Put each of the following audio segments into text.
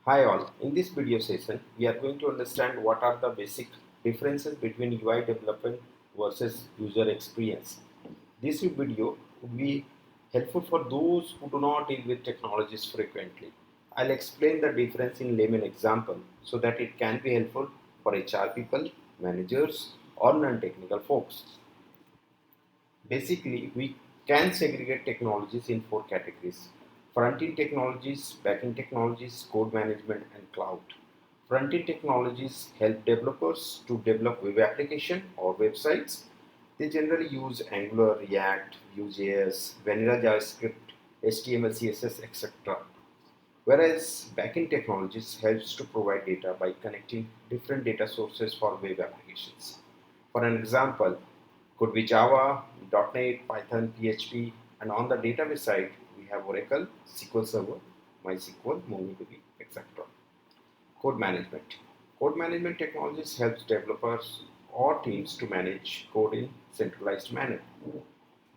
Hi all, in this video session we are going to understand what are the basic differences between UI development versus user experience. This video would be helpful for those who do not deal with technologies frequently. I'll explain the difference in layman example so that it can be helpful for HR people, managers or non-technical folks. Basically, we can segregate technologies in four categories: front-end technologies, back-end technologies, code management, and cloud. Front-end technologies help developers to develop web application or websites. They generally use Angular, React, Vue.js, vanilla JavaScript, HTML, CSS, etc. Whereas back-end technologies helps to provide data by connecting different data sources for web applications. For an example, could be Java, .NET, Python, PHP, and on the database side, we have Oracle, SQL Server, MySQL, MongoDB, etc. Code management. Code management technologies helps developers or teams to manage code in centralized manner.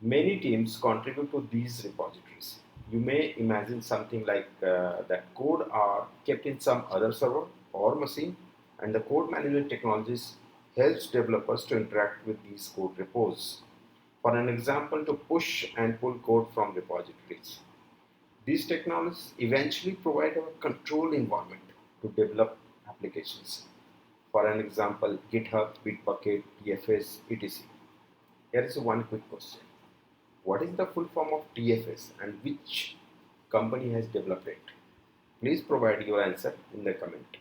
Many teams contribute to these repositories. You may imagine something like that code are kept in some other server or machine, and the code management technologies helps developers to interact with these code repos. For an example, to push and pull code from repositories. These technologies eventually provide a controlled environment to develop applications. For an example, GitHub, Bitbucket, TFS, etc. Here is one quick question. What is the full form of TFS and which company has developed it? Please provide your answer in the comment.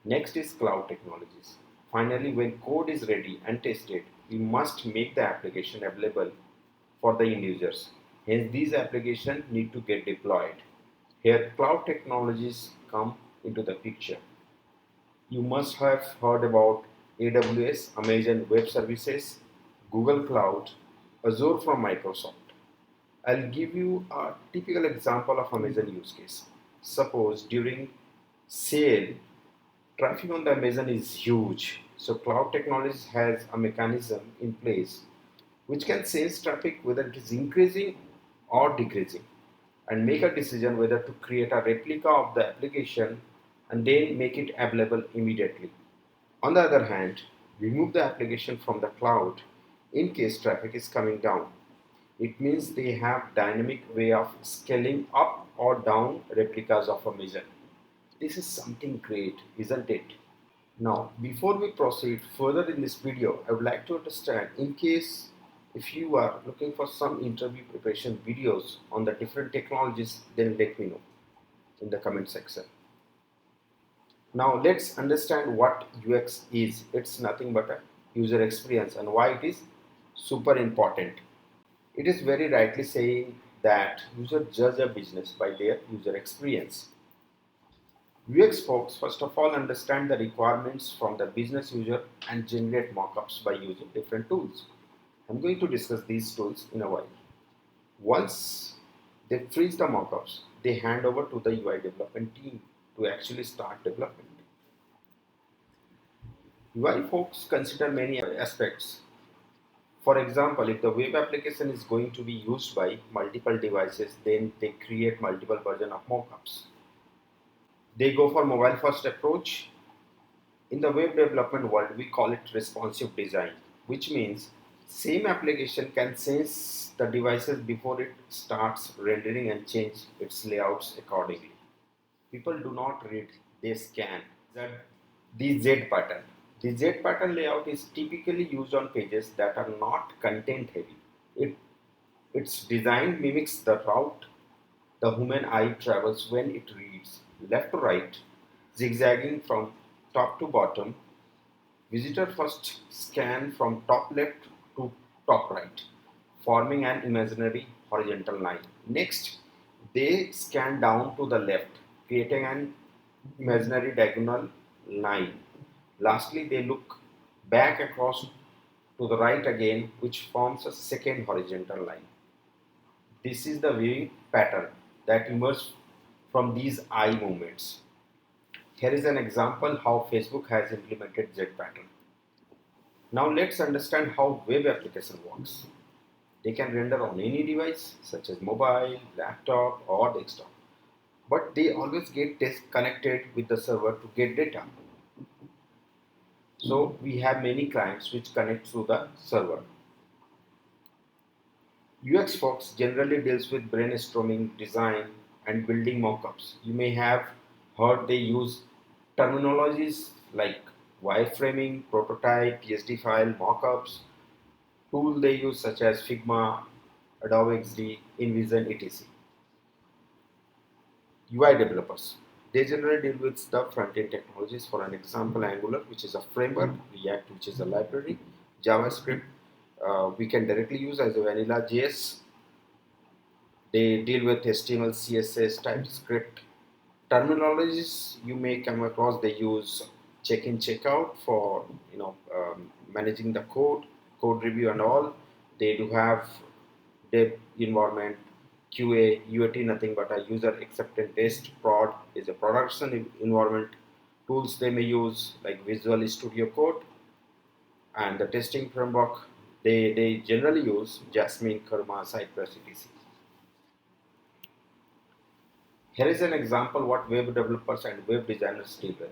Next is cloud technologies. Finally, when code is ready and tested, we must make the application available for the end users. Hence, these applications need to get deployed. Here, cloud technologies come into the picture. You must have heard about AWS, Amazon Web Services, Google Cloud, Azure from Microsoft. I'll give you a typical example of Amazon use case. Suppose during sale, traffic on the Amazon is huge. So Cloud Technologies has a mechanism in place which can sense traffic whether it is increasing or decreasing and make a decision whether to create a replica of the application and then make it available immediately. On the other hand, remove the application from the cloud in case traffic is coming down. It means they have dynamic way of scaling up or down replicas of Amazon. This is something great, isn't it? Now, before we proceed further in this video, I would like to understand in case if you are looking for some interview preparation videos on the different technologies, then let me know in the comment section. Now let's understand what UX is. It's nothing but a user experience and why it is super important. It is very rightly saying that users judge a business by their user experience. UX folks first of all understand the requirements from the business user and generate mockups by using different tools. I'm going to discuss these tools in a while. Once they freeze the mockups, they hand over to the UI development team to actually start development. UI folks consider many aspects. For example, if the web application is going to be used by multiple devices, then they create multiple versions of mockups. They go for mobile first approach. In the web development world, we call it responsive design, which means same application can sense the devices before it starts rendering and change its layouts accordingly. People do not read, they scan. The Z pattern. The Z pattern layout is typically used on pages that are not content heavy. Its design mimics the route the human eye travels when it reads, left to right, zigzagging from top to bottom. Visitor first scan from top left to top right, forming an imaginary horizontal line. Next, they scan down to the left, creating an imaginary diagonal line. Lastly, they look back across to the right again, which forms a second horizontal line. This is the viewing pattern that emerges from these eye movements. Here is an example how Facebook has implemented Z pattern. Now let's understand how web application works. They can render on any device such as mobile, laptop or desktop. but they always get disconnected with the server to get data. So we have many clients which connect to the server. UX folks generally deals with brainstorming, design, and building mockups. You may have heard they use terminologies like wireframing, prototype, PSD file, mockups. Tool they use such as Figma, Adobe XD, InVision, etc. UI developers. They generally deal with the front-end technologies. For an example, Angular, which is a framework, React, which is a library, JavaScript, we can directly use as a vanilla JS. They deal with HTML, CSS, TypeScript. Terminologies you may come across, they use check-in, check-out for managing the code review and all. They do have dev environment, QA, UAT, nothing but a user acceptance test. Prod is a production environment. Tools they may use like Visual Studio Code, and the testing framework they generally use Jasmine, Karma, Cypress, etc. Here is an example what web developers and web designers deal with.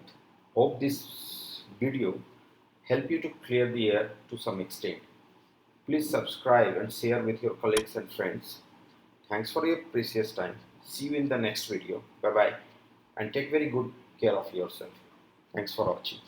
Hope this video help you to clear the air to some extent. Please subscribe and share with your colleagues and friends. Thanks for your precious time. See you in the next video. Bye bye, and take very good care of yourself. Thanks for watching.